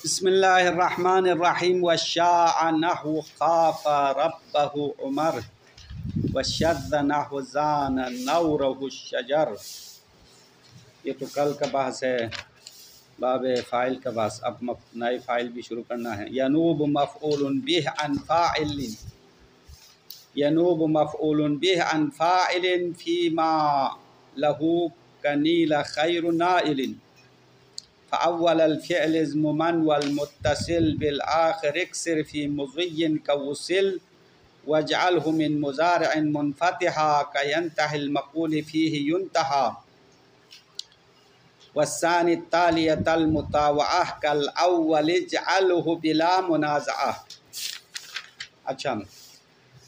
بسم اللہ الرحمن الرحیم والشاع نحو خاف ربہ عمر والشذ نحو زان نورہ الشجر۔ یہ تو کل کا بحث ہے، باب فاعل کا بحث۔ اب نئے فاعل بھی شروع کرنا ہے۔ ینوب مفعول بہ عن فاعل، ینوب مفعول بہ عن فاعل فیما لہ کنیل خیر نائل، فأول الفعل ضمما والمتصل بالآخر اكسر في مضي كوصل، واجعله من مضارع منفتحا كينتهي المقول فيه ينتهى، والثاني التالية المطاوعة كالأول اجعله بلا منازعة۔ اچھا،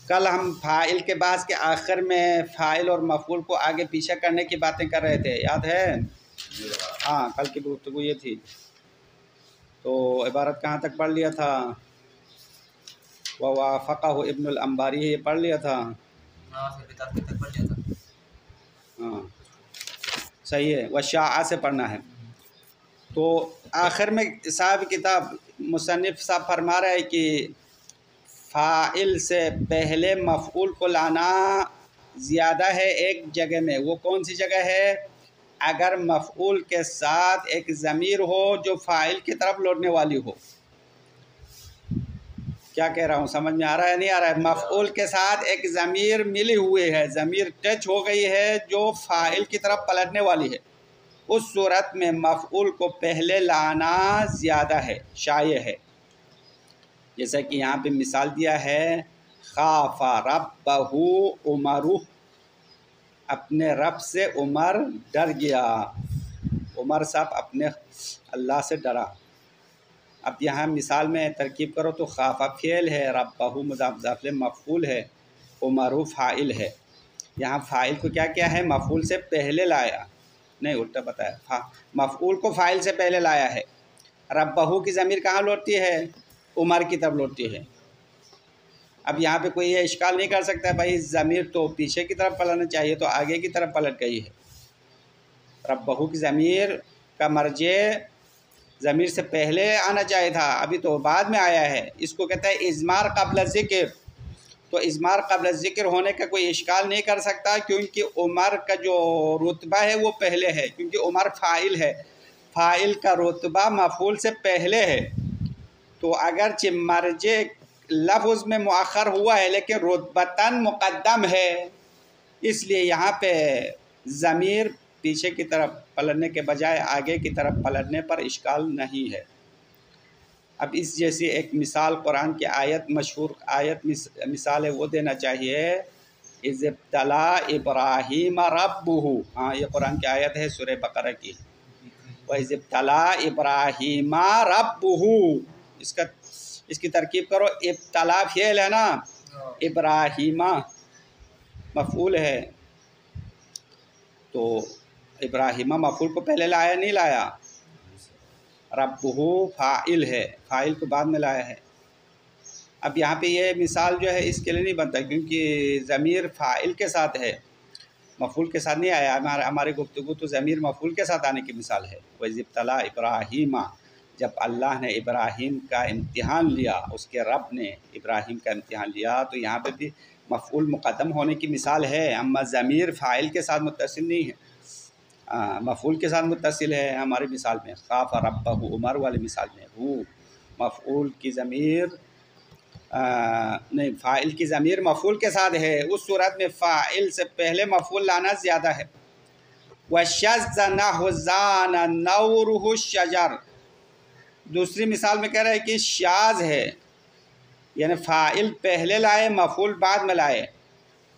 کل ہم فاعل کے بعد کے آخر میں فاعل اور مفعول کو آگے پیچھے کرنے کی باتیں کر رہے تھے، یاد ہے؟ ہاں، کل کی گفتگو یہ تھی۔ تو عبارت کہاں تک پڑھ لیا تھا؟ ووافقہ ابن الانباری، یہ پڑھ لیا تھا؟ ہاں صحیح ہے، وشاع سے پڑھنا ہے۔ تو آخر میں صاحب کتاب مصنف صاحب فرما رہا ہے کہ فاعل سے پہلے مفعول کو لانا زیادہ ہے ایک جگہ میں۔ وہ کون سی جگہ ہے؟ اگر مفعول کے ساتھ ایک ضمیر ہو جو فاعل کی طرف لوٹنے والی ہو۔ کیا کہہ رہا ہوں، سمجھ میں آ رہا ہے نہیں آ رہا ہے؟ مفعول کے ساتھ ایک ضمیر ملی ہوئی ہے، ضمیر ٹچ ہو گئی ہے جو فاعل کی طرف پلٹنے والی ہے، اس صورت میں مفعول کو پہلے لانا زیادہ ہے، شائع ہے۔ جیسا کہ یہاں پہ مثال دیا ہے، خاف ربہ عمر، اپنے رب سے عمر ڈر گیا، عمر صاحب اپنے اللہ سے ڈرا۔ اب یہاں مثال میں ترکیب کرو تو خاف فعل ہے، ربہ مضاف اضافہ الیہ مفعول ہے، عمر فاعل ہے۔ یہاں فاعل کو کیا کیا ہے؟ مفعول سے پہلے لایا، نہیں الٹا بتایا، مفعول کو فاعل سے پہلے لایا ہے۔ ربہ کی ضمیر کہاں لوٹتی ہے؟ عمر کی طرف لوٹتی ہے۔ اب یہاں پہ کوئی یہ اشکال نہیں کر سکتا بھائی ضمیر تو پیچھے کی طرف پلٹنا چاہیے، تو آگے کی طرف پلٹ گئی ہے۔ ربہ کی ضمیر کا مرجع ضمیر سے پہلے آنا چاہیے تھا، ابھی تو بعد میں آیا ہے۔ اس کو کہتا ہے اضمار قبل ذکر۔ تو اضمار قبل ذکر ہونے کا کوئی اشکال نہیں کر سکتا، کیونکہ عمر کا جو رتبہ ہے وہ پہلے ہے، کیونکہ عمر فاعل ہے، فاعل کا رتبہ مفعول سے پہلے ہے۔ تو اگرچہ مرجع لفظ میں مؤخر ہوا ہے لیکن رتبتاً مقدم ہے، اس لیے یہاں پہ ضمیر پیچھے کی طرف پلٹنے کے بجائے آگے کی طرف پلٹنے پر اشکال نہیں ہے۔ اب اس جیسی ایک مثال قرآن کی آیت، مشہور آیت مثال ہے، وہ دینا چاہیے، اذ ابتلی ابراہیم ربہ۔ ہاں، یہ قرآن کی آیت ہے سورہ بقرہ کی، وَإِذِ ابْتَلَىٰ إِبْرَاهِيمَ رَبُّهُ۔ اس کی ترکیب کرو، ابتلا فعل ہے نا، ابراہیم مفعول ہے، تو ابراہیم مفعول کو پہلے لایا نہیں لایا، ربہ فاعل ہے، فاعل کو بعد میں لایا ہے۔ اب یہاں پہ یہ مثال جو ہے اس کے لیے نہیں بنتا، کیونکہ ضمیر فاعل کے ساتھ ہے، مفعول کے ساتھ نہیں آیا۔ ہماری گفتگو تو ضمیر مفعول کے ساتھ آنے کی مثال ہے۔ وَإِذِ ابْتَلَىٰ إِبْرَاهِيمَ، جب اللہ نے ابراہیم کا امتحان لیا، اس کے رب نے ابراہیم کا امتحان لیا، تو یہاں پہ بھی مفعول مقدم ہونے کی مثال ہے، اما ضمیر فاعل کے ساتھ متصل نہیں ہے، مفعول کے ساتھ متصل ہے۔ ہماری مثال میں خاف ربہ عمر والی مثال میں وہ مفعول کی ضمیر نہیں، فاعل کی ضمیر مفعول کے ساتھ ہے، اس صورت میں فاعل سے پہلے مفعول لانا زیادہ ہے۔ وَالشَّذَّ نَحْوُ زَانَ نَوْرُهُ الشَّجَرُ، دوسری مثال میں کہہ رہا ہے کہ شاذ ہے، یعنی فاعل پہلے لائے مفعول بعد میں لائے۔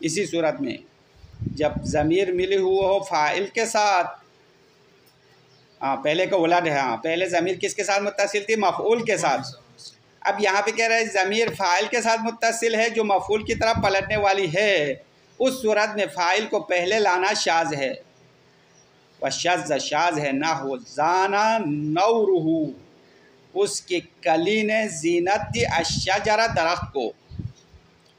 اسی صورت میں جب ضمیر ملی ہوئے ہو فاعل کے ساتھ، پہلے کا الٹ ہے، پہلے ضمیر کس کے ساتھ متصل تھی؟ مفعول کے ساتھ۔ اب یہاں پہ کہہ رہے ہیں ضمیر فاعل کے ساتھ متصل ہے جو مفعول کی طرف پلٹنے والی ہے، اس صورت میں فاعل کو پہلے لانا شاذ ہے۔ وشذ شاذ ہے، نحو زان نورہ، اس کی کلی نے زینت دی، الشجرہ درخت کو،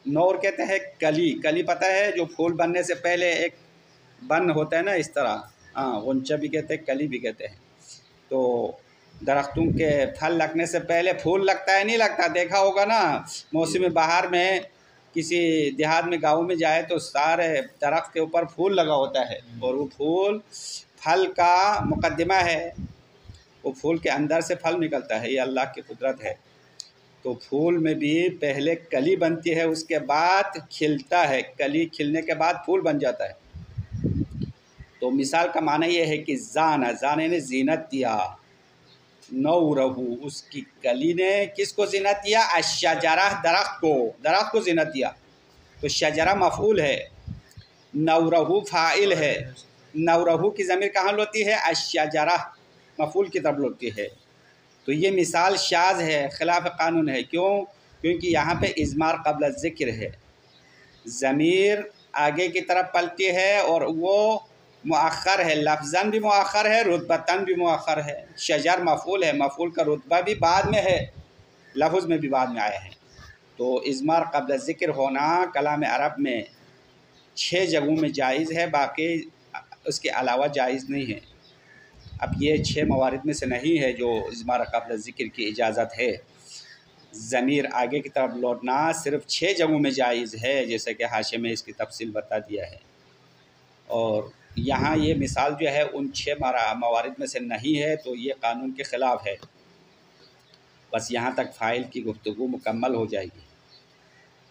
نور کہتے ہیں کلی، کلی پتہ ہے جو پھول بننے سے پہلے ایک بن ہوتا ہے نا، اس طرح، غنچہ بھی کہتے ہیں کلی بھی کہتے ہیں۔ تو درختوں کے پھل لگنے سے پہلے پھول لگتا ہے نہیں لگتا، دیکھا ہوگا نا، موسم بہار میں کسی دیہات میں گاؤں میں جائے تو سارے درخت کے اوپر پھول لگا ہوتا ہے، اور وہ پھول پھل کا مقدمہ ہے، وہ پھول کے اندر سے پھل نکلتا ہے، یہ اللہ کی قدرت ہے۔ تو پھول میں بھی پہلے کلی بنتی ہے، اس کے بعد کھلتا ہے، کلی کھلنے کے بعد پھول بن جاتا ہے۔ تو مثال کا معنی یہ ہے کہ زان نے زینت دیا، نورہ اس کی کلی نے کس کو زینت دیا؟ الشجرہ درخت کو زینت دیا۔ تو شجرہ مفعول ہے، نورہ فاعل ہے، نورہ کی ضمیر کہاں لوٹتی ہے؟ الشجرہ مفعول کی طرف لوٹتی ہے۔ تو یہ مثال شاذ ہے، خلاف قانون ہے، کیونکہ یہاں پہ اضمار قبل الذکر ہے، ضمیر آگے کی طرف پلتی ہے اور وہ مؤخر ہے، لفظاً بھی مؤخر ہے، رتبتاً بھی مؤخر ہے۔ شجر مفعول ہے، مفعول کا رتبہ بھی بعد میں ہے، لفظ میں بھی بعد میں آیا ہے۔ تو اضمار قبل ذکر ہونا کلام عرب میں 6 جگہوں میں جائز ہے، باقی اس کے علاوہ جائز نہیں ہے۔ اب یہ 6 موارد میں سے نہیں ہے جو اضمار قبل ذکر کی اجازت ہے۔ ضمیر آگے کی طرف لوٹنا صرف 6 جگہوں میں جائز ہے، جیسے کہ حاشیے میں اس کی تفصیل بتا دیا ہے۔ اور یہاں یہ مثال جو ہے ان 6 موارد میں سے نہیں ہے، تو یہ قانون کے خلاف ہے۔ بس یہاں تک فاعل کی گفتگو مکمل ہو جائے گی۔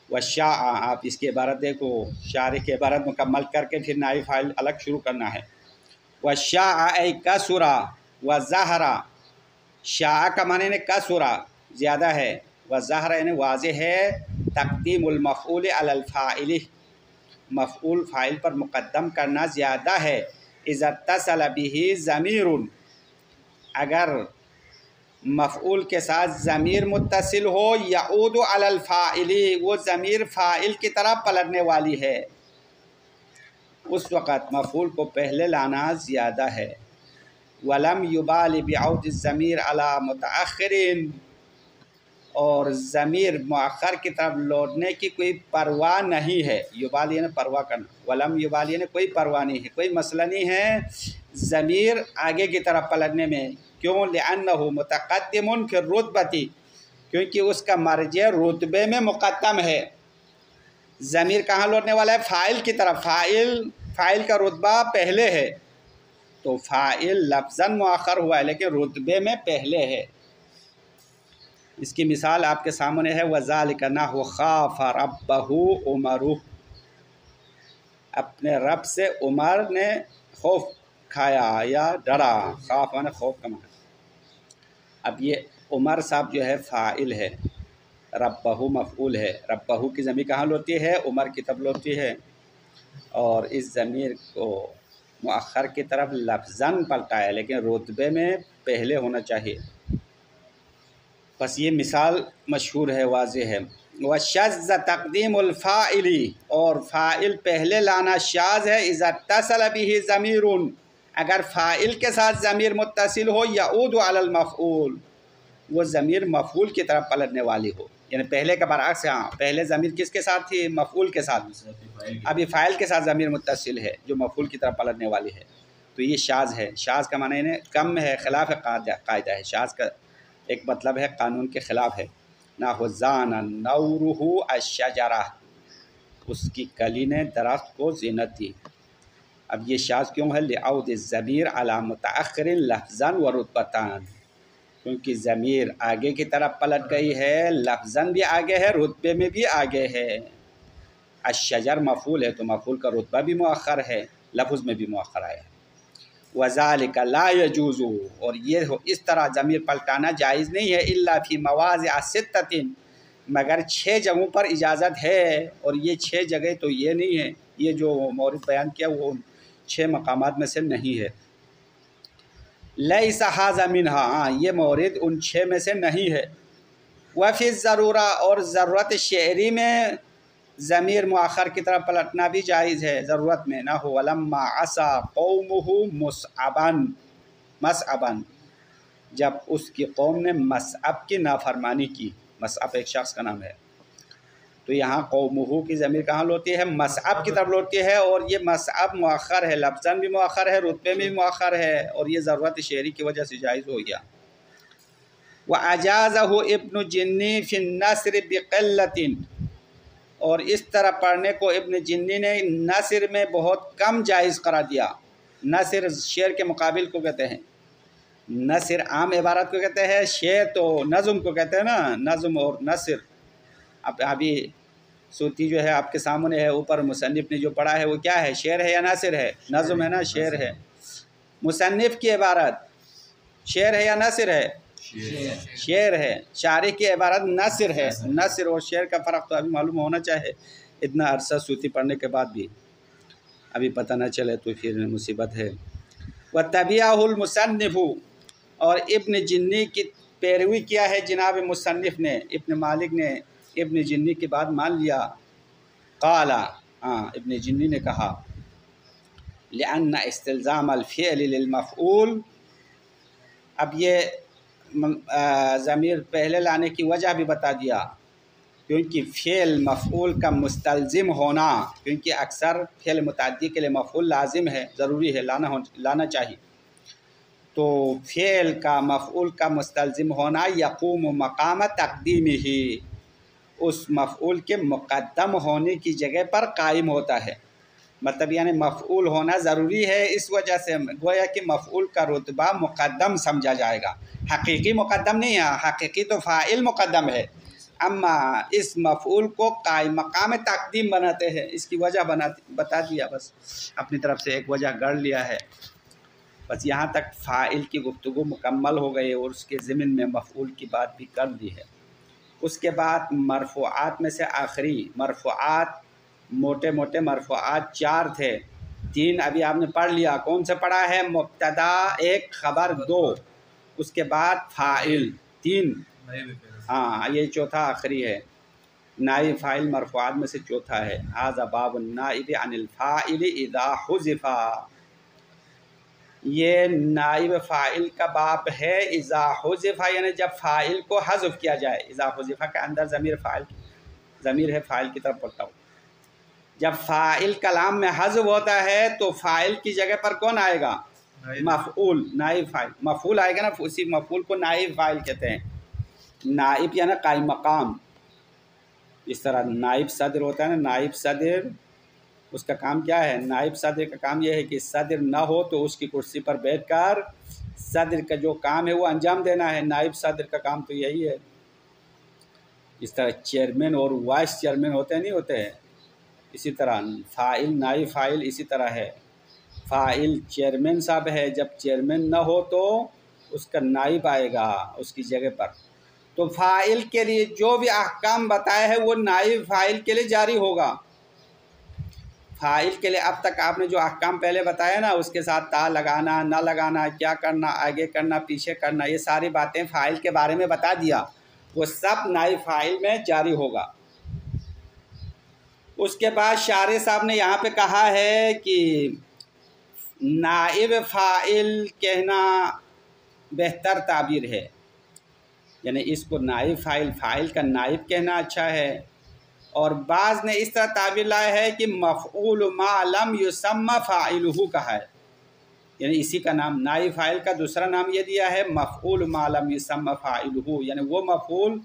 وشاء، آپ اس کی عبارت دیکھو، شارح کی عبارت مکمل کر کے پھر نائب فاعل الگ شروع کرنا ہے۔ وشاء ای کثرا وظہر، شاء کا معنی نے کثرا زیادہ ہے، وظہر یعنی واضح ہے، تقدیم المفعول علی الفاعل، مفعول فاعل پر مقدم کرنا زیادہ ہے۔ اذا اتصل به ضمیر، اگر مفعول کے ساتھ ضمیر متصل ہو، یعود علی الفاعل، وہ ضمیر فاعل کی طرف پلٹنے والی ہے، اس وقت مفعول کو پہلے لانا زیادہ ہے۔ ولم یبال بعود الضمیر علی متأخر، اور ضمیر مؤخر کی طرف لوٹنے کی کوئی پرواہ نہیں ہے۔ یبال یعنی پرواہ کرنا، ولم یبال یعنی کوئی پرواہ نہیں ہے، کوئی مسئلہ نہیں ہے ضمیر آگے کی طرف پلٹنے میں۔ کیوں؟ لأنہ متقدم فی الرتبۃ، کیونکہ اس کا مرجع رتبے میں مقدم ہے۔ ضمیر کہاں لوٹنے والا ہے؟ فاعل کی طرف، فاعل کا رتبہ پہلے ہے، تو فاعل لفظاً مؤخر ہوا ہے لیکن رتبے میں پہلے ہے۔ اس کی مثال آپ کے سامنے ہے، وذالک نحو خاف ربہ عمر، اپنے رب سے عمر نے خوف کھایا یا ڈرا، خاف معنی خوف کا معنی۔ اب یہ عمر صاحب جو ہے فاعل ہے، ربہ مفعول ہے، ربہ کی ضمیر کہاں لوٹتی ہے؟ عمر کی طرف لوٹتی ہے، اور اس ضمیر کو مؤخر کی طرف لفظاً پلٹا ہے لیکن رتبے میں پہلے ہونا چاہیے۔ بس یہ مثال مشہور ہے، واضح ہے۔ وشذ تقدیم الفاعل، اور فاعل پہلے لانا شاذ ہے، اذا اتصل به ضمیر، اگر فاعل کے ساتھ ضمیر متصل ہو، یعود علی المفعول، وہ ضمیر مفعول کی طرف پلٹنے والی ہو، یعنی پہلے کا برعکس۔ ہاں، پہلے ضمیر کس کے ساتھ تھی؟ مفعول کے ساتھ، ابھی فاعل کے ساتھ ضمیر متصل ہے جو مفعول کی طرف پلٹنے والی ہے، تو یہ شاذ ہے۔ شاذ کا معنی ہے کم ہے، خلاف قاعدہ ہے۔ شاذ کا ایک مطلب ہے قانون کے خلاف ہے۔ نحو زان نورہ الشجرہ، اس کی کلی نے درخت کو زینت دی۔ اب یہ شاذ کیوں ہے؟ لعود الضمیر علی متأخر لفظاً و رتبتاً، کیونکہ ضمیر آگے کی طرف پلٹ گئی ہے، لفظاً بھی آگے ہے، رتبے میں بھی آگے ہے۔ الشجر مفعول ہے تو مفعول کا رتبہ بھی مؤخر ہے، لفظ میں بھی مؤخر آیا ہے۔ وذالک لا یجوز، اور یہ اس طرح ضمیر پلٹانا جائز نہیں ہے، الا فی مواضع 6، مگر 6 جگہوں پر اجازت ہے، اور یہ 6 جگہ تو یہ نہیں ہے، یہ جو مورد بیان کیا وہ 6 مقامات میں سے نہیں ہے۔ لیس ھذا منھا، یہ مورد ان 6 میں سے نہیں ہے۔ وفی الضرورہ، اور ضرورت شعری میں ضمیر مؤخر کی طرف پلٹنا بھی جائز ہے، ضرورت میں۔ نہ ہو ولما عصا قومہ مصعبا، جب اس کی قوم نے مصعب کی نافرمانی کی، مصعب ایک شخص کا نام ہے، تو یہاں قومہ کی ضمیر کہاں لوٹتی ہے؟ مصعب کی طرف لوٹتی ہے، اور یہ مصعب مؤخر ہے، لفظاً بھی مؤخر ہے، رتبے میں بھی مؤخر ہے، اور یہ ضرورت شعری کی وجہ سے جائز ہو گیا۔ وَأَجَازَهُ ابن جنی فی النثر بقلة، اور اس طرح پڑھنے کو ابن جنی نے نثر میں بہت کم جائز قرار دیا۔ نثر شعر کے مقابل کو کہتے ہیں، نثر عام عبارت کو کہتے ہیں، شعر تو نظم کو کہتے ہیں نا، نظم اور نثر۔ اب ابھی صوتی جو ہے آپ کے سامنے ہے، اوپر مصنف نے جو پڑھا ہے وہ کیا ہے، شعر ہے یا نثر ہے؟ نظم ہے نا، شعر ہے۔ مصنف کی عبارت شعر ہے یا نثر ہے؟ شعر ہے۔ شاعری کی عبارت نثر ہے۔ نثر اور شعر کا فرق تو ابھی معلوم ہونا چاہے، اتنا عرصہ صوتی پڑھنے کے بعد بھی ابھی پتہ نہ چلے تو پھر مصیبت ہے۔ وَتَبِعَهُ الْمُصَنِّفُ، اور ابن جنی کی پیروی کیا ہے جناب مصنف نے، ابن مالک نے ابن جنی کی بات مان لیا۔ قال، ابن جنی نے کہا، لأن استلزام الفعل للمفعول، اب یہ ضمیر پہلے لانے کی وجہ بھی بتا دیا، کیونکہ فعل مفعول کا مستلزم ہونا، کیونکہ اکثر فعل متعدی کے لیے مفعول لازم ہے، ضروری ہے، لانا چاہیے، تو فعل کا مفعول کا مستلزم ہونا یقوم مقام تقدیمہ، اس مفعول کے مقدم ہونے کی جگہ پر قائم ہوتا ہے۔ مطلب یعنی مفعول ہونا ضروری ہے، اس وجہ سے گویا کہ مفعول کا رتبہ مقدم سمجھا جائے گا، حقیقی مقدم نہیں ہے، حقیقی تو فاعل مقدم ہے، اما اس مفعول کو قائم مقام تقدیم بناتے ہیں، اس کی وجہ بتا دیا، بس اپنی طرف سے ایک وجہ گڑھ لیا ہے۔ بس یہاں تک فاعل کی گفتگو مکمل ہو گئی اور اس کے ضمن میں مفعول کی بات بھی کر دی ہے۔ اس کے بعد مرفوعات میں سے آخری مرفوعات، موٹے موٹے مرفوعات 4 تھے، 3 ابھی آپ نے پڑھ لیا۔ کون سے پڑھا ہے؟ مبتدا 1، خبر 2، اس کے بعد فاعل 3، یہ چوتھا آخری ہے، نائب فاعل مرفوعات میں سے چوتھا ہے۔ ھذا باب النائب عن الفاعل اذا حذف، یہ نائب فاعل کا باب ہے اذا حذف، یعنی جب فاعل کو حذف کیا جائے۔ اذا حذف کے اندر ضمیر ہے فاعل کی طرف پڑھتا ہوں۔ جب فاعل کلام میں حذف ہوتا ہے تو فاعل کی جگہ پر کون آئے گا؟ مفعول، نائب فاعل، مفعول آئے گا نا، اسی مفعول کو نائب فاعل کہتے ہیں۔ نائب یعنی قائم مقام، اس طرح نائب صدر ہوتا ہے نا، نائب صدر اس کا کام کیا ہے؟ نائب صدر کا کام یہ ہے کہ صدر نہ ہو تو اس کی کرسی پر بیٹھ کر صدر کا جو کام ہے وہ انجام دینا ہے، نائب صدر کا کام تو یہی ہے۔ اس طرح چیئرمین اور وائس چیئرمین نہیں ہوتے ہیں، اسی طرح فاعل نائب فاعل اسی طرح ہے۔ فاعل چیئرمین صاحب ہے، جب چیئرمین نہ ہو تو اس کا نائب آئے گا اس کی جگہ پر، تو فاعل کے لیے جو بھی احکام بتائے ہیں وہ نائب فاعل کے لیے جاری ہوگا۔ فاعل کے لیے اب تک آپ نے جو احکام پہلے بتایا نا، اس کے ساتھ تا لگانا، نہ لگانا، کیا کرنا، آگے کرنا، پیچھے کرنا، یہ ساری باتیں فاعل کے بارے میں بتا دیا، وہ سب نائب فاعل میں جاری ہوگا۔ اس کے بعد شارح صاحب نے یہاں پہ کہا ہے کہ نائب فاعل کہنا بہتر تعبیر ہے، یعنی اس کو نائب فاعل کا نائب کہنا اچھا ہے، اور بعض نے اس طرح تعبیر لایا ہے کہ مفعول ما لم یسمى فاعلہ کہا ہے، یعنی اسی کا نام نائب فاعل کا دوسرا نام یہ دیا ہے مفعول ما لم یسمى فاعلہ، یعنی وہ مفعول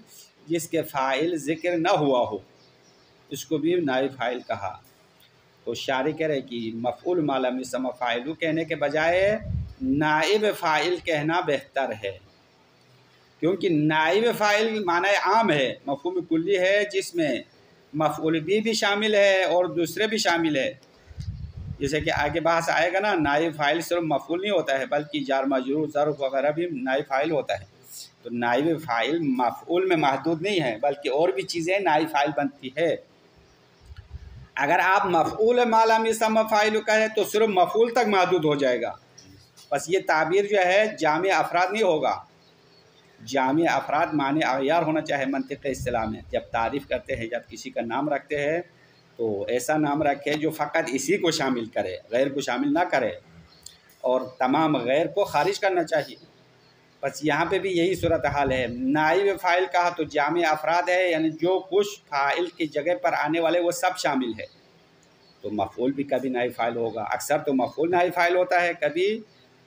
جس کے فاعل ذکر نہ ہوا ہو، اس کو بھی نائب فاعل کہا۔ تو شارح کہہ رہے کہ مفعول ما لم یسمى فاعلہ کہنے کے بجائے نائب فاعل کہنا بہتر ہے، کیونکہ نائب فاعل معنی عام ہے، مفہوم کلی ہے، جس میں مفعول بھی شامل ہے اور دوسرے بھی شامل ہے، جیسے کہ آگے بحث آئے گا نا، نائب فاعل صرف مفعول نہیں ہوتا ہے بلکہ جار مجرور ظرف وغیرہ بھی نائب فاعل ہوتا ہے، تو نائب فاعل مفعول میں محدود نہیں ہے بلکہ اور بھی چیزیں نائب فاعل بنتی ہے۔ اگر آپ مفعول ما لم یسمى فاعل کہیں تو صرف مفعول تک محدود ہو جائے گا، بس یہ تعبیر جو ہے جامع افراد نہیں ہوگا، جامع افراد معنی اغیار ہونا چاہے منطق اصطلاح میں، جب تعریف کرتے ہیں، جب کسی کا نام رکھتے ہیں تو ایسا نام رکھے جو فقط اسی کو شامل کرے، غیر کو شامل نہ کرے، اور تمام غیر کو خارج کرنا چاہیے۔ بس یہاں پہ بھی یہی صورتحال ہے، نائب فاعل کہا تو جامع افراد ہے، یعنی جو کچھ فاعل کی جگہ پر آنے والے وہ سب شامل ہے، تو مفعول بھی کبھی نائب فاعل ہوگا، اکثر تو مفعول نائب فاعل ہوتا ہے، کبھی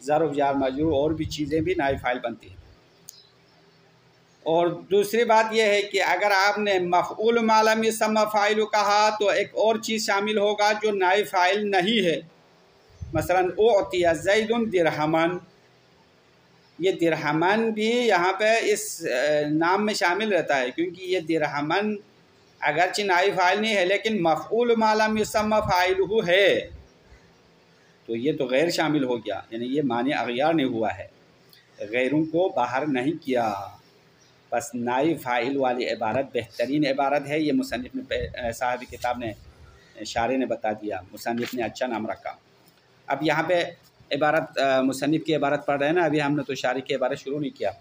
ظرف جار مجرور اور بھی چیزیں بھی نائب فاعل بنتی ہیں۔ اور دوسری بات یہ ہے کہ اگر آپ نے مفعول ما لم یسمى فاعل کہا تو ایک اور چیز شامل ہوگا جو نائب فاعل نہیں ہے. مثلا اعطی زید درہمن، یہ درہمن بھی یہاں پہ اس نام میں شامل رہتا ہے کیونکہ یہ درہمن اگرچہ نائب فاعل نہیں ہے لیکن مفعول ما لم یسمى فاعلہ ہے، تو یہ تو غیر شامل ہو گیا، یعنی یہ معنی اغیار نہیں ہوا ہے، غیروں کو باہر نہیں کیا. بس نائب فاعل والی عبارت بہترین عبارت ہے، یہ مصنف نے صاحب کتاب نے شارح نے بتا دیا، مصنف نے اچھا نام رکھا. اب یہاں پہ عبارت مصنف کی عبارت پڑھ رہے ہیں نا، ابھی ہم نے تو شارح کی عبارت شروع نہیں کیا.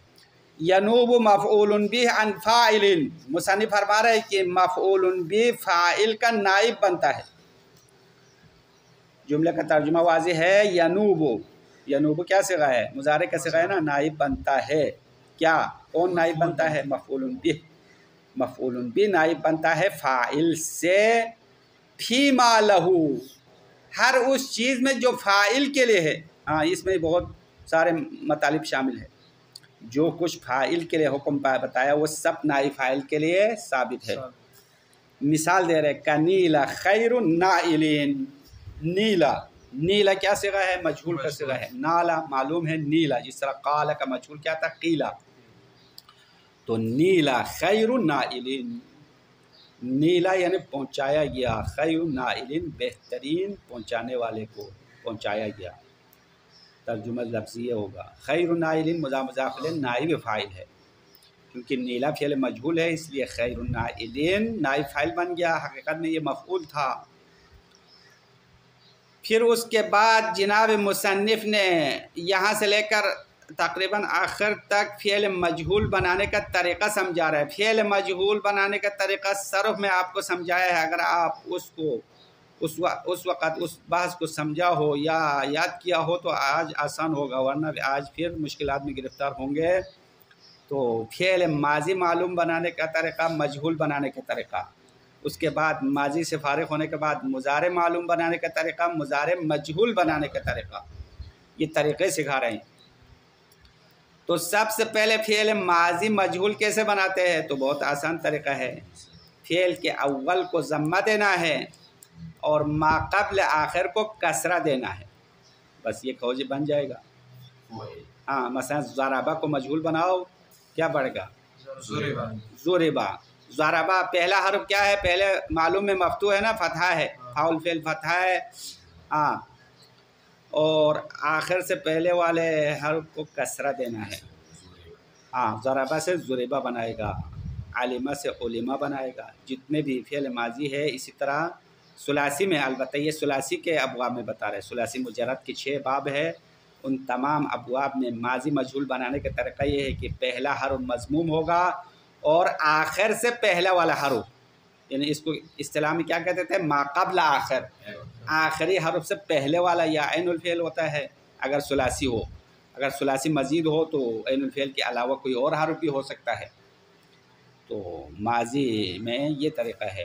ینوب مفعول به عن فاعل، مصنف فرما رہے ہیں کہ مفعول به فاعل کا نائب بنتا ہے. جملے کا ترجمہ واضح ہے. ینوب کیا صیغہ ہے؟ مضارع کا صیغہ ہے نا، نائب بنتا ہے. کیا کون نائب بنتا ہے؟ مفعول به. مفعول به نائب بنتا ہے فاعل سے فیما لہو، ہر اس چیز میں جو فاعل کے لیے ہے. ہاں اس میں بہت سارے مطالب شامل ہیں، جو کچھ فاعل کے لیے حکم بتایا وہ سب نائب فاعل کے لیے ثابت ہے. مثال دے رہے کنیلا خیر نائلین. نیلا کیا صیغہ ہے؟ مجہول کا صیغہ ہے. نالا معلوم ہے نیلا، جس طرح قال کا مجہول کیا تھا؟ قیلا. تو نیلا خیر نائلین، نیلا یعنی پہنچایا گیا، خیر نائلین بہترین پہنچانے والے کو پہنچایا گیا. ترجمہ لفظی ہوگا خیر نائلین مضاف الیہ نائب فاعل ہے، کیونکہ نیلا فعل مجہول ہے اس لیے خیر نائلین نائب فاعل بن گیا، حقیقت میں یہ مفعول تھا. پھر اس کے بعد جناب مصنف نے یہاں سے لے کر تقریباً آخر تک فعل مجہول بنانے کا طریقہ سمجھا رہا ہے. فعل مجہول بنانے کا طریقہ صرف میں آپ کو سمجھایا ہے، اگر آپ اس وقت اس بحث کو سمجھا ہو یا یاد کیا ہو تو آج آسان ہوگا، ورنہ آج پھر مشکلات میں گرفتار ہوں گے. تو فعل ماضی معلوم بنانے کا طریقہ، مجہول بنانے کا طریقہ، اس کے بعد ماضی سے فارغ ہونے کے بعد مضارع معلوم بنانے کا طریقہ، مضارع مجہول بنانے کا طریقہ، یہ طریقے سکھا رہے ہیں. تو سب سے پہلے فعل ماضی مجہول کیسے بناتے ہیں؟ تو بہت آسان طریقہ ہے. فعل کے اول کو ضمہ دینا ہے اور ما قبل آخر کو کسرہ دینا ہے، بس یہ کھوجی بن جائے گا. ہاں مثلا ضربہ کو مجہول بناؤ، کیا پڑے گا؟ ضربہ. ضربہ پہلا حرف کیا ہے؟ پہلے معلوم میں مفتوح ہے نا، فتحہ ہے، فاعل فعل فتحہ ہے. ہاں اور آخر سے پہلے والے حرف کو کسرہ دینا ہے. ہاں ضربہ سے ضربہ بنائے گا، علمہ سے علمہ بنائے گا. جتنے بھی فعل ماضی ہے اسی طرح ثلاثی میں، البتہ یہ ثلاثی کے ابواب میں بتا رہے ہیں، ثلاثی مجرد کے 6 باب ہے، ان تمام ابواب میں ماضی مجہول بنانے کا طریقہ یہ ہے کہ پہلا حرف مضموم ہوگا اور آخر سے پہلا والا حرف، یعنی اس کو اصطلاح میں کیا کہتے تھے؟ ما قبل آخر، آخری حرف سے پہلے والا یا عین الفعل ہوتا ہے اگر ثلاثی ہو. اگر ثلاثی مزید ہو تو عین الفعل کے علاوہ کوئی اور حرف بھی ہو سکتا ہے. تو ماضی میں یہ طریقہ ہے.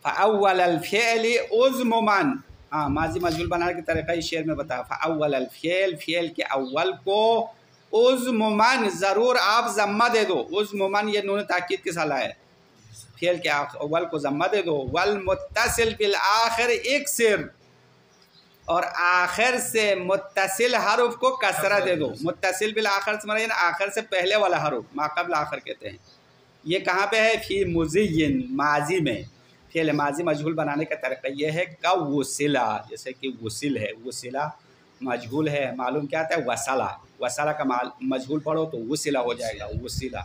فاول الفعل عظمًا، ہاں ماضی مجہول بنانے کے طریقہ اس شعر میں بتا. فاول الفعل، فعل کے اول کو عظمًا ضرور آپ ضمہ دے دو. عظمًا یہ نون تاکید کے ساتھ ہے، فعل کے اول کو ضمہ دے دو. والمتصل بالآخر اکسر، اور آخر سے متصل حرف کو کسرہ دے دو. متصل بالآخر سے مراد آخر سے پہلے والا حرف، ما قبل آخر کہتے ہیں. یہ کہاں پہ ہے؟ فی مضین، ماضی میں. فعل ماضی مجہول بنانے کا طریقہ یہ ہے کا وصلہ، جیسے کہ وصل ہے، وصلہ مجہول ہے، معلوم کیا آتا ہے؟ وصلہ. وصلہ کا مجہول پڑھو تو وصلہ ہو جائے گا، وصلہ.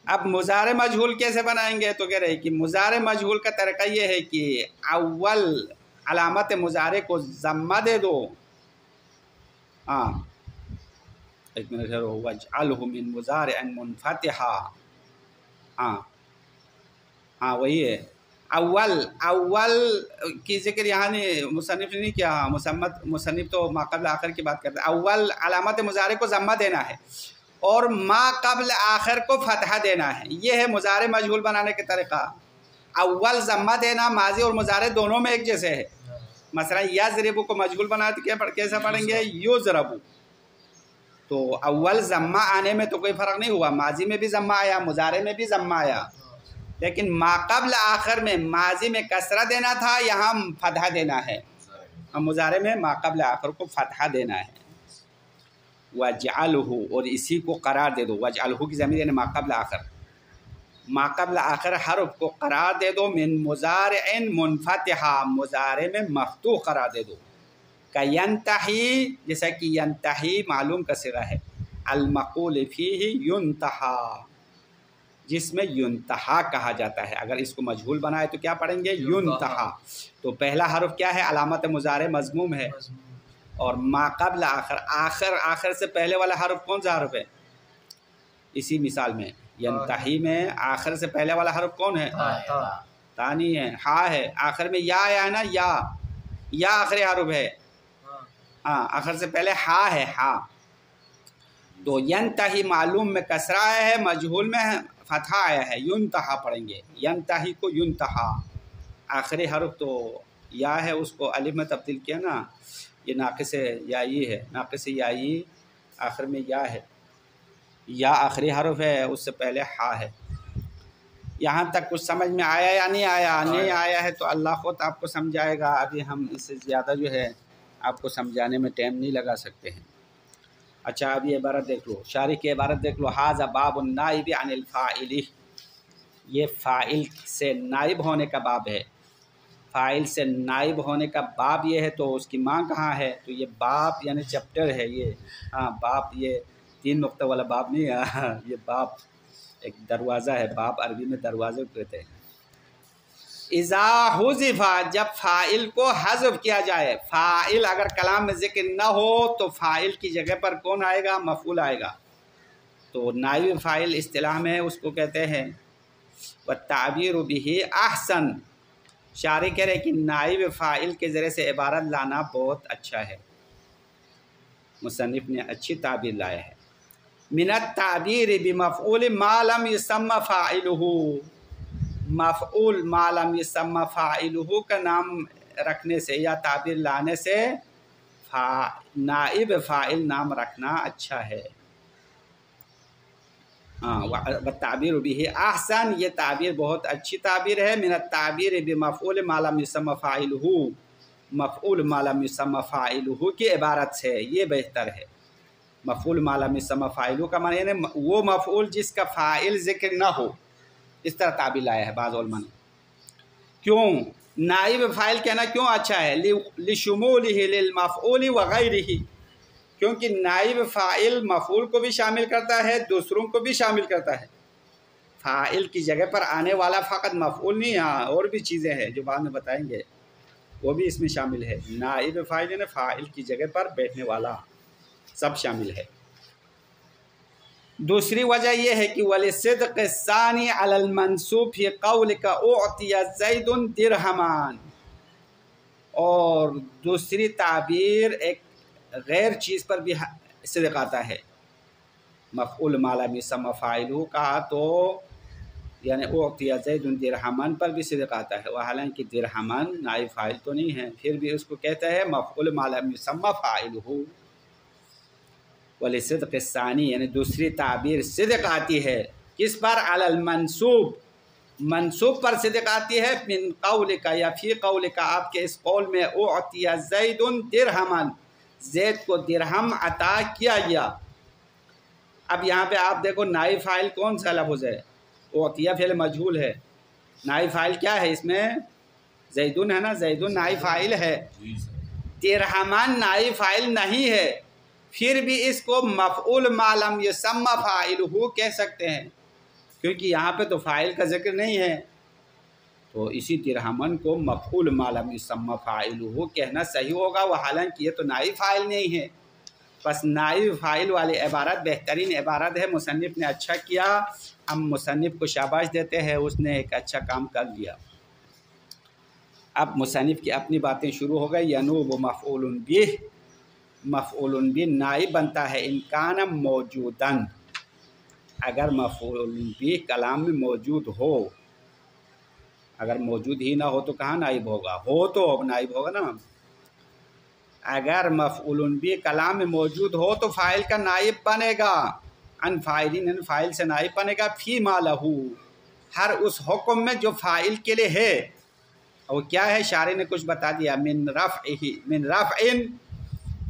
اب مضارع مجہول کیسے بنائیں گے؟ تو کہہ رہے کہ مضارع مجہول کا طریقہ یہ ہے کہ اول علامت مضارع کو ضمہ دے دو. ہاں ایک منٹ ٹھہرو. وجعلہ من مضارع منفتحا، ہاں وہی ہے. اول کی ذکر یہاں مصنف نے نہیں کیا. مصنف تو ما قبل آخر کی بات کرتا ہے. اول علامت مضارع کو ضمہ دینا ہے اور ما قبل آخر کو فتحہ دینا ہے. یہ ہے مضارع مجہول بنانے کا طریقہ. اول ضمہ دینا ماضی اور مضارع دونوں میں ایک جیسے ہے. مثلا یضرب کو مجہول بنا تو کیسا پڑھیں گے؟ یضرب. تو اول ضمہ آنے میں تو کوئی فرق نہیں ہوا، ماضی میں بھی ضمہ آیا، مضارع میں بھی ضمہ آیا، لیکن ما قبل آخر میں ماضی میں کسرہ دینا تھا، یہاں فتحہ دینا ہے، اور مضارع میں ما قبل آخر کو فتحہ دینا ہے۔ وَاجْعَلْهُ، اور اسی کو قرار دے دو، وَاجْعَلْهُ کی ضمیر یعنی ما قبل آخر، ما قبل آخر حرف کو قرار دے دو، من مضارع منفتحہ، مضارع میں مفتوح قرار دے دو، کا ینتہی، جیسا کہ ینتہی معلوم کا صیغہ ہے، المقول فیہ ینتہا، جس میں ینتہا کہا جاتا ہے، اگر اس کو مجہول بنائے تو کیا پڑھیں گے؟ ینتہا۔ تو پہلا حرف کیا ہے؟ علامت مضارع مضموم ہے، اور ما قبل آخر، آخر سے پہلے والا حرف کون سا حرف ہے؟ اسی مثال میں ینتہی میں آخر سے پہلے والا حرف کون ہے؟ تانی ہے، ہا ہے، آخر میں یا آیا ہے نا، یا آخری حرف ہے، ہاں آخر سے پہلے ہا ہے، ہا۔ تو ینتہی معلوم میں کسرہ آیا ہے، مجہول میں فتحہ آیا ہے، ینتہا پڑھیں گے، ینتہی کو ینتہا، آخری حرف تو یا ہے، اس کو الف میں تبدیل کیا نا، یہ ناقص یائی ہے، ناقص یائی آخر میں یا ہے، یا آخری حرف ہے، اس سے پہلے ہا ہے۔ یہاں تک کچھ سمجھ میں آیا یا نہیں آیا؟ نہیں آیا ہے تو اللہ خود آپ کو سمجھائے گا، ابھی ہم اس سے زیادہ جو ہے آپ کو سمجھانے میں ٹائم نہیں لگا سکتے ہیں۔ اچھا اب یہ عبارت دیکھ لو، شارح کی عبارت دیکھ لو، ھذا باب النائب عن الفاعل، یہ فاعل سے نائب ہونے کا باب ہے، فاعل سے نائب ہونے کا باب یہ ہے، تو اس کی ماں کہاں ہے؟ تو یہ باب یعنی چیپٹر ہے یہ، ہاں باب، یہ 3 نقطہ والا باب نہیں ہے، یہ باب ایک دروازہ ہے، باب عربی میں دروازے کو کہتے ہیں۔ اذا حذف، جب فاعل کو حذف کیا جائے، فاعل اگر کلام میں ذکر نہ ہو تو فاعل کی جگہ پر کون آئے گا؟ مفعول آئے گا، تو نائب فاعل اصطلاح میں اس کو کہتے ہیں والتعبیر بہ احسن۔ شارح کہہ رہے کہ نائب فاعل کے ذریعے سے عبارت لانا بہت اچھا ہے، مصنف نے اچھی تعبیر لایا ہے۔ من التعبیر بمفعول ما لم یسمى فاعلہ، مفعول ما لم یسمى فاعلہ کا نام رکھنے سے یا تعبیر لانے سے نائب فاعل نام رکھنا اچھا ہے۔ والتعبیر بہ احسن، یہ تعبیر بہت اچھی تعبیر ہے، من التعبیر بمفعول ما لم یسمى فاعلہ، مفعول ما لم یسمى فاعلہ کی عبارت سے یہ بہتر ہے۔ مفعول ما لم یسمى فاعلہ کا معنی ہے وہ مفعول جس کا فاعل ذکر نہ ہو، اس طرح تعبیر لایا ہے بعض علماء نے۔ کیوں نائب فاعل کہنا کیوں اچھا ہے؟ لشمولہ للمفعول وغیرہ، کیونکہ نائب فاعل مفعول کو بھی شامل کرتا ہے، دوسروں کو بھی شامل کرتا ہے، فاعل کی جگہ پر آنے والا فقط مفعول نہیں، ہاں اور بھی چیزیں ہیں جو بعد میں بتائیں گے، وہ بھی اس میں شامل ہے۔ نائب فاعل یعنی فاعل کی جگہ پر بیٹھنے والا سب شامل ہے۔ دوسری وجہ یہ ہے کہ وَلِصِدْقِ الثَّانِي عَلَى الْمَنْصُوبِ فِي قَوْلِكَ أُعْطِيَ زَيْدٌ دِرْهَمًا، اور دوسری تعبیر ایک غیر چیز پر بھی صدق آتا ہے، مفعول ما لم یسمى فاعلہ کہا تو یعنی اعطی زید درہمن پر بھی صدق آتا ہے، حالانکہ درہمن نائب فاعل تو نہیں ہے، پھر بھی اس کو کہتا ہے مفعول ما لم یسمى فاعلہ۔ ولصدق الثانی یعنی دوسری تعبیر صدق آتی ہے کس پر؟ علی المنصوب، منصوب پر صدق آتی ہے، من قولک یا فی قولک، آپ کے اس قول میں اعطی زید درہمن، زید کو درہم عطا کیا گیا۔ اب یہاں پہ آپ دیکھو نائب فاعل کون سا لفظ ہے؟ اعطیہ فعل مجہول ہے، نائب فاعل کیا ہے اس میں؟ زیدن ہے نا، زیدن نائب فاعل ہے، درہمن نائب فاعل نہیں ہے، پھر بھی اس کو مفعول ما لم یسمى فاعلہ کہہ سکتے ہیں، کیونکہ یہاں پہ تو فاعل کا ذکر نہیں ہے، تو اسی درہمن کو مفعول ما لم یسمى فاعلہ کہنا صحیح ہوگا، وہ حالانکہ یہ تو نائب فاعل نہیں ہے۔ بس نائب فاعل والی عبارت بہترین عبارت ہے، مصنف نے اچھا کیا، ہم مصنف کو شاباش دیتے ہیں، اس نے ایک اچھا کام کر لیا۔ اب مصنف کی اپنی باتیں شروع ہو گئی۔ ینوب مفعول بہ، مفعول بہ نائب بنتا ہے ان کان موجودن، اگر مفعول بہ کلام میں موجود ہو، اگر موجود ہی نہ ہو تو کہاں نائب ہوگا؟ ہو تو اب نائب ہوگا نا۔ اگر مفعول بھی کلام میں موجود ہو تو فاعل کا نائب بنے گا، ان فاعلین فاعل سے نائب بنے گا، فی ما لہو ہر اس حکم میں جو فاعل کے لیے ہے، اور کیا ہے شارح نے کچھ بتا دیا، من رفع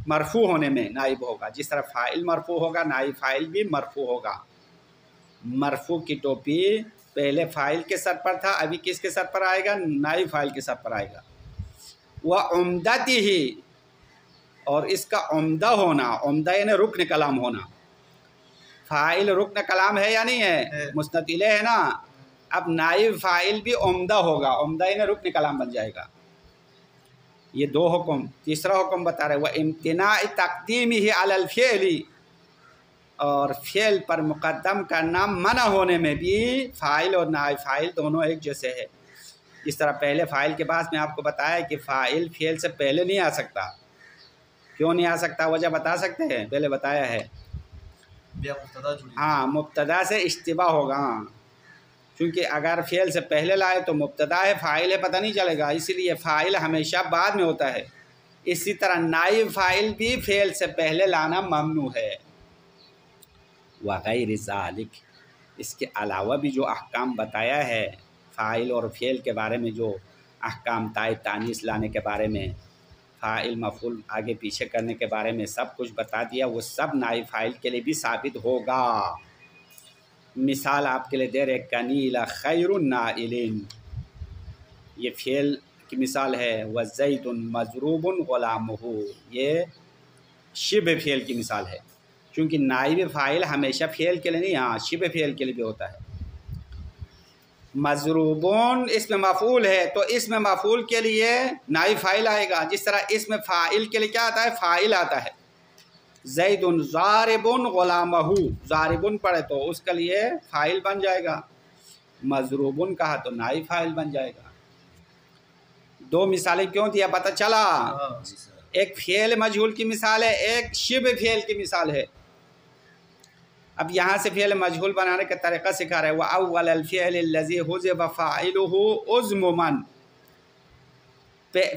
مرفوع ہونے میں نائب ہوگا، جس طرح فاعل مرفوع ہوگا نائب فاعل بھی مرفوع ہوگا۔ مرفوع کی ٹوپی پہلے فاعل کے سر پر تھا، ابھی کس کے سر پر آئے گا؟ نائب فاعل کے سر پر آئے گا۔ وعمدتہ اور اس کا عمدہ ہونا، عمدہ یعنی رکن کلام ہونا، فاعل رکن کلام ہے یا نہیں ہے؟ مسند الیہ ہے نا، اب نائب فاعل بھی عمدہ ہوگا، عمدہ یعنی رکن کلام بن جائے گا۔ یہ دو حکم۔ تیسرا حکم بتا رہے وہ امتناع تقدیمہ علی الفعل، اور فعل پر مقدم کرنا منع ہونے میں بھی فاعل اور نائب فاعل دونوں ایک جیسے ہے۔ اس طرح پہلے فاعل کے بعد میں آپ کو بتایا کہ فاعل فعل سے پہلے نہیں آ سکتا۔ کیوں نہیں آ سکتا؟ وجہ بتا سکتے ہیں؟ پہلے بتایا ہے، ہاں مبتدا سے اشتباہ ہوگا، کیونکہ اگر فعل سے پہلے لائے تو مبتدا ہے فاعل ہے پتہ نہیں چلے گا، اسی لیے فاعل ہمیشہ بعد میں ہوتا ہے۔ اسی طرح نائب فاعل بھی فعل سے پہلے لانا ممنوع ہے۔ وغیر ذالک، اس کے علاوہ بھی جو احکام بتایا ہے فاعل اور فعل کے بارے میں، جو احکام تائید تانیث لانے کے بارے میں، فاعل مفعول آگے پیچھے کرنے کے بارے میں سب کچھ بتا دیا، وہ سب نائب فاعل کے لیے بھی ثابت ہوگا۔ مثال آپ کے لیے دے رہے، کنیل خیر النائل، یہ فعل کی مثال ہے، وزید مضروب غلامہ، یہ شبہ فعل کی مثال ہے، کیونکہ نائب فاعل ہمیشہ فعل کے لیے نہیں، ہاں شبہ فعل کے لیے بھی ہوتا ہے۔ مضروبون اس میں مفعول ہے تو اس میں مفعول کے لیے نائب فاعل آئے گا، جس طرح اس میں فاعل کے لیے کیا آتا ہے؟ فاعل آتا ہے۔ زید ضارب غلامہ، ضاربن پڑھے تو اس کے لیے فاعل بن جائے گا، مضروبن کہا تو نائب فاعل بن جائے گا۔ دو مثالیں کیوں دیا؟ پتہ چلا؟ ایک فعل مجہول کی مثال ہے، ایک شبہ فعل کی مثال ہے۔ اب یہاں سے فعل مجہول بنانے کا طریقہ سکھا رہے ہیں، وَأَوَّلَ الْفِعْلِ الَّذِي حُذِفَ فَاعِلُهُ عُزْمُمًا،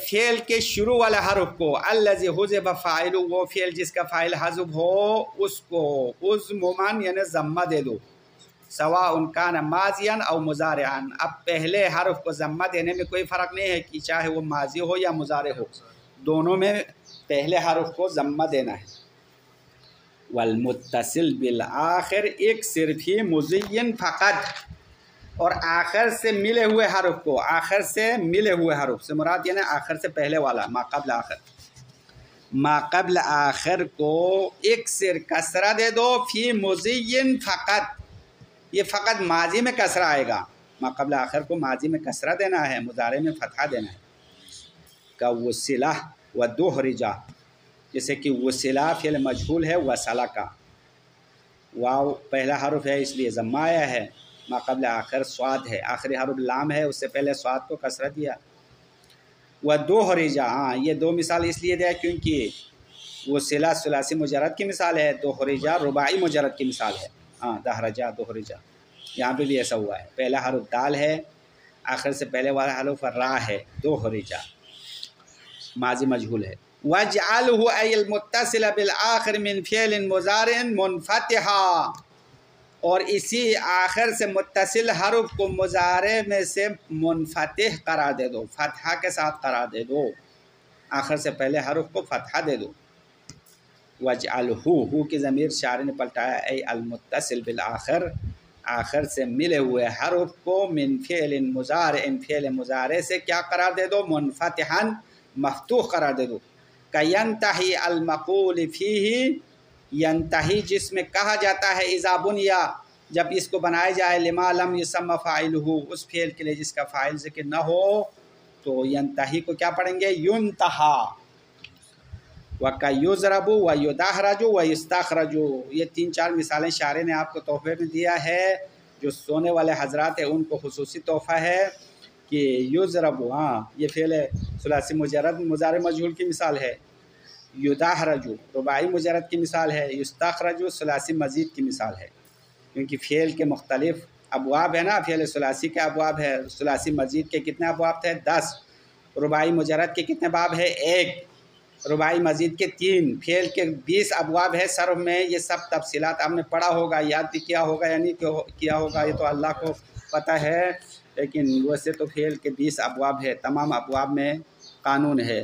فعل کے شروع والے حرف کو، الَّذِي حُذِفَ فَاعِلُهُ، وہ فعل جس کا فاعل حذف ہو اس کو عُزْمُمًا یعنی ضمہ دے دو، سواء کان ماضیًا او مضارعًا، اب پہلے حرف کو ضمہ دینے میں کوئی فرق نہیں ہے کہ چاہے وہ ماضی ہو یا مضارع ہو، دونوں میں پہلے حرف کو ضمہ دینا ہے۔ والمتصل بالآخر ایک صرف ہی مزین فقط، اور آخر سے ملے ہوئے حرف کو، آخر سے ملے ہوئے حرف سے مراد یعنی آخر سے پہلے والا، ما قبل آخر، ما قبل آخر کو ایک سر کسرہ دے دو، فی مزین فقط، یہ فقط ماضی میں کسرہ آئے گا، ما قبل آخر کو ماضی میں کسرہ دینا ہے، مضارع میں فتحہ دینا ہے۔ کا وصلہ و دہرجہ، جیسے کہ وصلہ فعل مجہول ہے، وصلہ کا واو پہلا حرف ہے اس لیے ضمہ آیا ہے، ما قبل آخر صاد ہے، آخری حرف لام ہے، اس سے پہلے صاد کو کسرہ دیا۔ ودہرجہ، ہاں یہ دو مثال اس لیے دیا کیونکہ وصلہ ثلاثی مجرد کی مثال ہے، دہرجہ رباعی مجرد کی مثال ہے، ہاں دہرجہ دہرجہ، یہاں پہ بھی ایسا ہوا ہے، پہلا حرف دال ہے، آخر سے پہلے والا حرف را ہے، دہرجہ ماضی مجہول ہے۔ وَاجْعَلْهُ أَيْ الْمُتَّصِلَ بِالْآخِرِ مِنْ فِعْلٍ مُضَارِعٍ مُنْفَتِحًا، اور اسی آخر سے متصل حرف کو مضارع میں سے منفتح قرار دے دو، فتحہ کے ساتھ قرار دے دو، آخر سے پہلے حرف کو فتحہ دے دو۔ وَاجْعَلْهُ، ہو کی ضمیر شاعر نے پلٹایا، اے المتصل بالآخر، آخر سے ملے ہوئے حرف کو من فعل مضارع، فعل مضارع سے کیا قرار دے دو؟ منفتحاً، مفتوح قرار دے دو۔ ینتہی المقول فیہ، ینتہی جس میں کہا جاتا ہے اذا بنیا، جب اس کو بنایا جائے، لما لم یسمى فاعلہ، اس فعل کے لیے جس کا فاعل ذکر نہ ہو، تو ینتہی کو کیا پڑھیں گے؟ ینتہا۔ وَکَیُضْرَبُ وَیُدَحْرَجُ وَیُسْتَخْرَجُ، یہ تین چار مثالیں شاعر نے آپ کو تحفے میں دیا ہے، جو سونے والے حضرات ہیں ان کو خصوصی تحفہ ہے کہ یضرب، ہاں یہ فعل ثلاثی مجرد مضارع مجہول کی مثال ہے، یدحرج رباعی مجرد کی مثال ہے، یستخرج ثلاثی مزید کی مثال ہے، کیونکہ فعل کے مختلف ابواب ہیں نا، فعل ثلاثی کے ابواب ہے، ثلاثی مزید کے کتنے ابواب تھے؟ 10، رباعی مجرد کے کتنے باب ہے؟ 1، رباعی مزید کے 3، فعل کے 20 ابواب ہے صرف میں. یہ سب تفصیلات آپ نے پڑھا ہوگا، یاد بھی کیا ہوگا یا نہیں کیا ہوگا، یہ تو اللہ کو پتہ ہے. لیکن ویسے تو فعل کے 20 ابواب ہے، تمام ابواب میں قانون ہے.